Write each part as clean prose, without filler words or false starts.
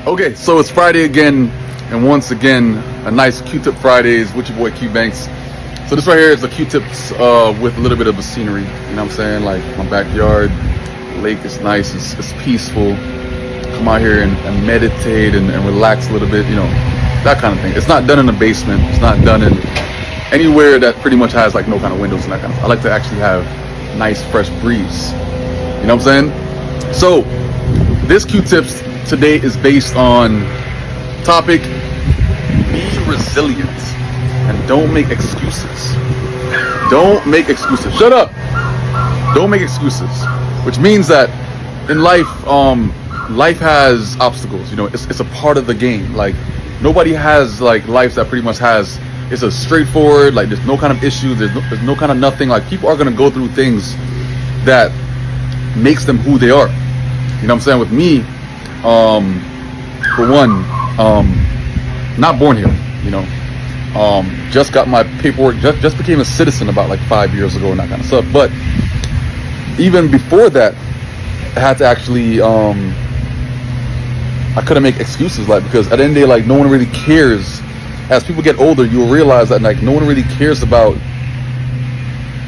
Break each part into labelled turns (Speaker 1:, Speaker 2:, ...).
Speaker 1: Okay, so it's Friday again, and once again, a nice Q-tip Fridays with your boy Cuebanks. So this right here is the Q-tips with a little bit of the scenery. You know what I'm saying? Like my backyard, lake is nice, it's peaceful. Come out here and meditate and relax a little bit, you know, that kind of thing. It's not done in the basement. It's not done in anywhere that pretty much has like no kind of windows and that kind of stuff. I like to actually have nice fresh breeze. You know what I'm saying? So this Q-tips today is based on topic: be resilient and don't make excuses. Don't make excuses. Shut up. Don't make excuses. Which means that in life, life has obstacles. You know, it's a part of the game. Like nobody has like life that pretty much has. It's a straightforward. Like there's no kind of issue. There's no kind of nothing. Like people are gonna go through things that makes them who they are. You know what I'm saying? With me, for one, not born here, you know, just got my paperwork, just became a citizen about like 5 years ago and that kind of stuff. But even before that, I had to actually, I couldn't make excuses, like, because at the end of the day, like, no one really cares. As people get older, you'll realize that like no one really cares about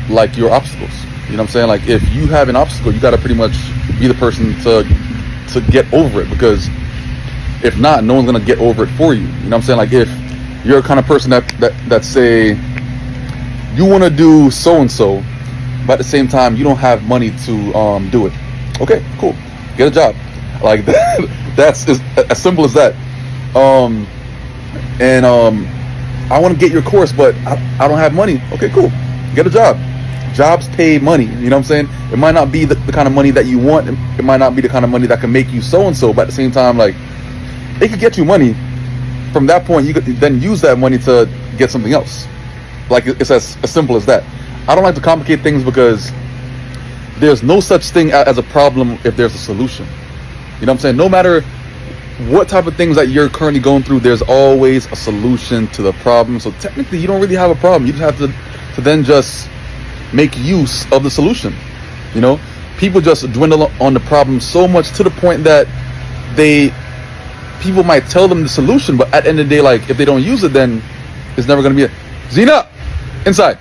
Speaker 1: like your obstacles. You know what I'm saying? Like if you have an obstacle, you got to pretty much be the person to get over it, because if not, no one's gonna get over it for you. You know what I'm saying? Like if you're a kind of person that say you want to do so and so, but at the same time you don't have money to do it. Okay, cool. Get a job. Like that. That's as simple as that. I want to get your course, but I don't have money. Okay, cool. Get a job. Jobs pay money. You know what I'm saying? It might not be the kind of money that you want. It might not be the kind of money that can make you so and so, but at the same time, like, it could get you money. From that point, you could then use that money to get something else. Like it's as simple as that. I don't like to complicate things, because there's no such thing as a problem if there's a solution. You know what I'm saying? No matter what type of things that you're currently going through, there's always a solution to the problem. So technically, you don't really have a problem. You just have to then just make use of the solution. You know, people just dwindle on the problem so much to the point that people might tell them the solution, but at the end of the day, like if they don't use it, then it's never going to be a Zena inside.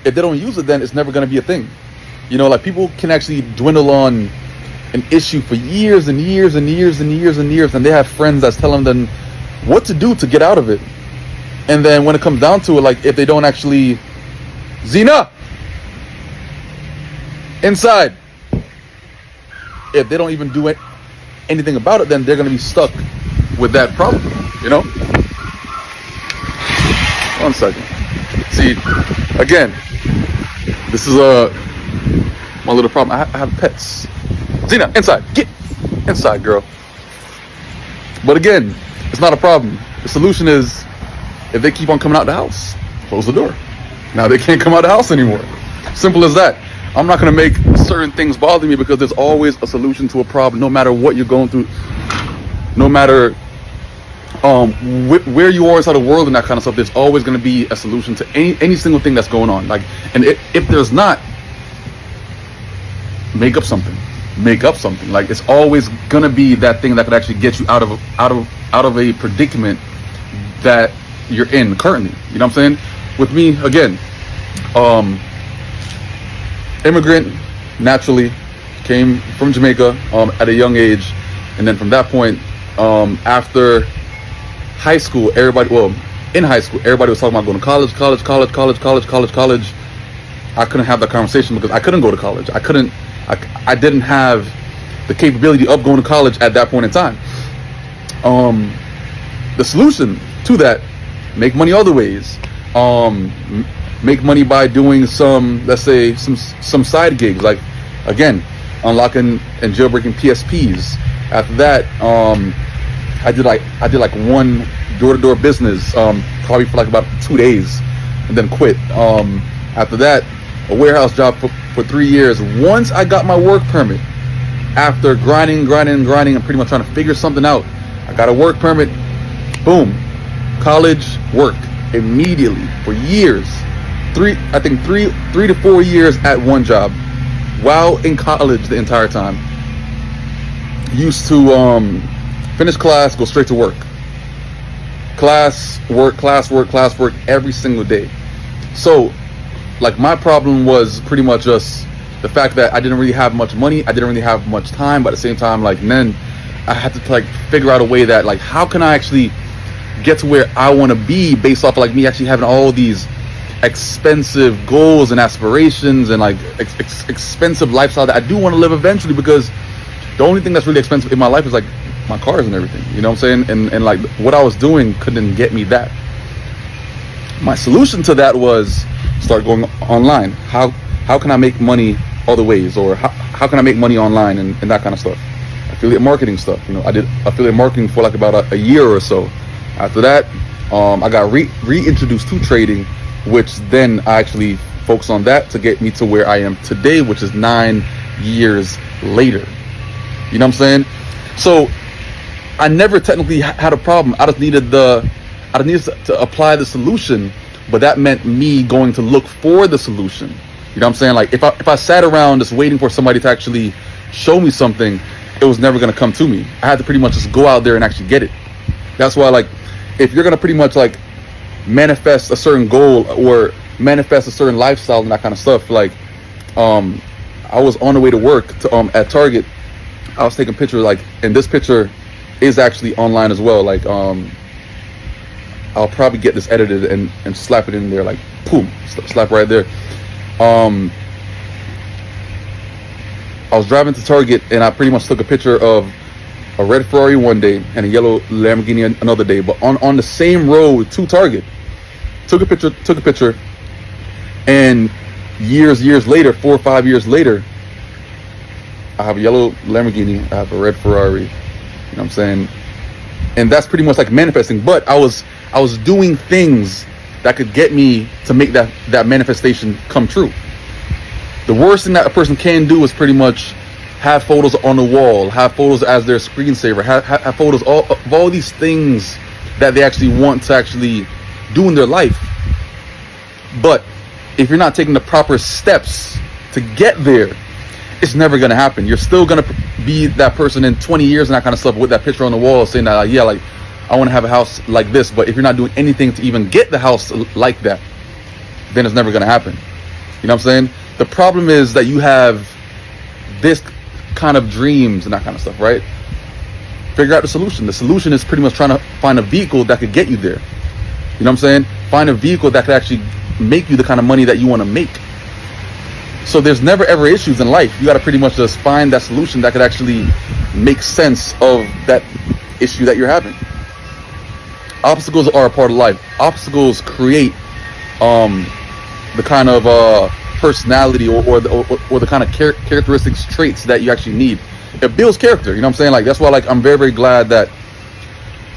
Speaker 1: If they don't use it, then it's never going to be a thing. You know, like people can actually dwindle on an issue for years and years and years and years and years, and they have friends that's telling them what to do to get out of it. And then when it comes down to it, like if they don't actually Zena inside, if they don't even do anything about it, then they're going to be stuck with that problem. You know, 1 second. See, again, this is my little problem. I have pets. Zena inside, get inside, girl. But again, it's not a problem. The solution is, if they keep on coming out the house, close the door. Now they can't come out of the house anymore. Simple as that. I'm not going to make certain things bother me, because there's always a solution to a problem, no matter what you're going through, no matter where you are inside the world and that kind of stuff. There's always going to be a solution to any single thing that's going on. Like, and if there's not, make up something. Make up something. Like it's always going to be that thing that could actually get you out of a predicament that you're in currently. You know what I'm saying? With me, again, immigrant, naturally, came from Jamaica at a young age, and then from that point, after high school, in high school, everybody was talking about going to college. I couldn't have that conversation because I couldn't go to college. I didn't have the capability of going to college at that point in time. The solution to that: make money other ways. Make money by doing some, let's say, some side gigs, like again, unlocking and jailbreaking PSPs. After that, I did like one door-to-door business, probably for like about 2 days, and then quit. After that, a warehouse job for 3 years. Once I got my work permit, after grinding and pretty much trying to figure something out, I got a work permit. Boom, college, work immediately for years. Three to 4 years at one job while in college the entire time. Used to Finish class, go straight to work. Class, work, class, work, class, work every single day. So, like, my problem was pretty much just the fact that I didn't really have much money. I didn't really have much time, but at the same time, like, then I had to like figure out a way that, like, how can I actually get to where I want to be based off of, like, me actually having all these expensive goals and aspirations and like expensive lifestyle that I do want to live eventually, because the only thing that's really expensive in my life is like my cars and everything, you know what I'm saying? And like what I was doing couldn't get me that. My solution to that was start going online. How can I make money other ways, or how can I make money online and that kind of stuff. Affiliate marketing stuff, you know, I did affiliate marketing for like about a year or so. After that, I got reintroduced to trading, which then I actually focused on that to get me to where I am today, which is 9 years later. You know what I'm saying? So I never technically had a problem. I just needed to apply the solution, but that meant me going to look for the solution. You know what I'm saying? Like, if I sat around just waiting for somebody to actually show me something, it was never going to come to me. I had to pretty much just go out there and actually get it. That's why, like, if you're going to pretty much like manifest a certain goal or manifest a certain lifestyle and that kind of stuff, like, I was on the way to work at Target. I was taking pictures, like, and this picture is actually online as well. Like, I'll probably get this edited and slap it in there, like, boom, slap right there. I was driving to Target and I pretty much took a picture of a red Ferrari one day and a yellow Lamborghini another day, but on the same road to Target. Took a picture, and years later, 4 or 5 years later, I have a yellow Lamborghini, I have a red Ferrari. You know what I'm saying? And that's pretty much like manifesting. But I was doing things that could get me to make that manifestation come true. The worst thing that a person can do is pretty much have photos on the wall, have photos as their screensaver, have photos of all these things that they actually want to actually do in their life. But if you're not taking the proper steps to get there, it's never going to happen. You're still going to be that person in 20 years and that kind of stuff with that picture on the wall saying that, yeah, like, I want to have a house like this. But if you're not doing anything to even get the house like that, then it's never going to happen. You know what I'm saying? The problem is that you have this kind of dreams and that kind of stuff, right? Figure out the solution. The solution is pretty much trying to find a vehicle that could get you there. You know what I'm saying? Find a vehicle that could actually make you the kind of money that you want to make. So there's never ever issues in life. You got to pretty much just find that solution that could actually make sense of that issue that you're having. Obstacles are a part of life. Obstacles create the kind of personality or the kind of characteristics, traits that you actually need. It builds character. You know what I'm saying? Like, that's why, like, I'm very, very glad that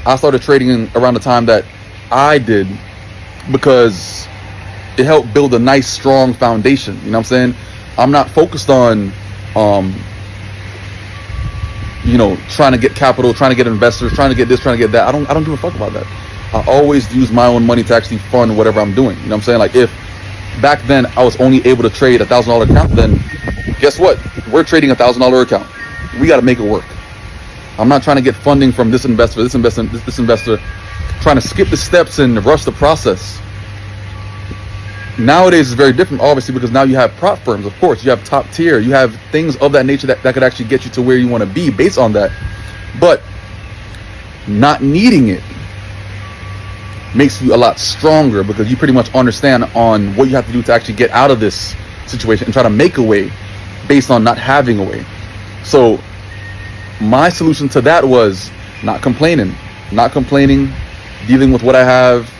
Speaker 1: I started trading around the time that I did, because it helped build a nice, strong foundation. You know what I'm saying? I'm not focused on, trying to get capital, trying to get investors, trying to get this, trying to get that. I don't give a fuck about that. I always use my own money to actually fund whatever I'm doing. You know what I'm saying? Like, if back then I was only able to trade $1,000 account, then guess what? We're trading $1,000 account. We got to make it work. I'm not trying to get funding from this investor, this investor, trying to skip the steps and rush the process. Nowadays it's very different, obviously, because now you have prop firms, of course, you have top tier, you have things of that nature that could actually get you to where you want to be based on that. But not needing it makes you a lot stronger, because you pretty much understand on what you have to do to actually get out of this situation and try to make a way based on not having a way. So my solution to that was not complaining, dealing with what I have,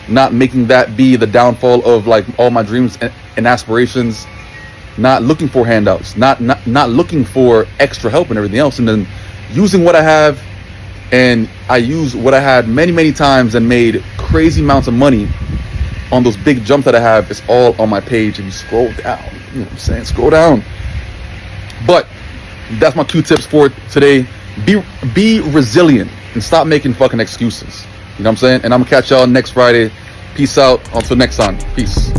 Speaker 1: not making that be the downfall of like all my dreams and aspirations, not looking for handouts, not looking for extra help and everything else, and then using what I have. And I used what I had many times and made crazy amounts of money on those big jumps that I have. It's all on my page. And you scroll down, you know what I'm saying? Scroll down. But that's my Q-tips for today. Be resilient and stop making fucking excuses. You know what I'm saying? And I'm gonna catch y'all next Friday. Peace out. Until next time. Peace.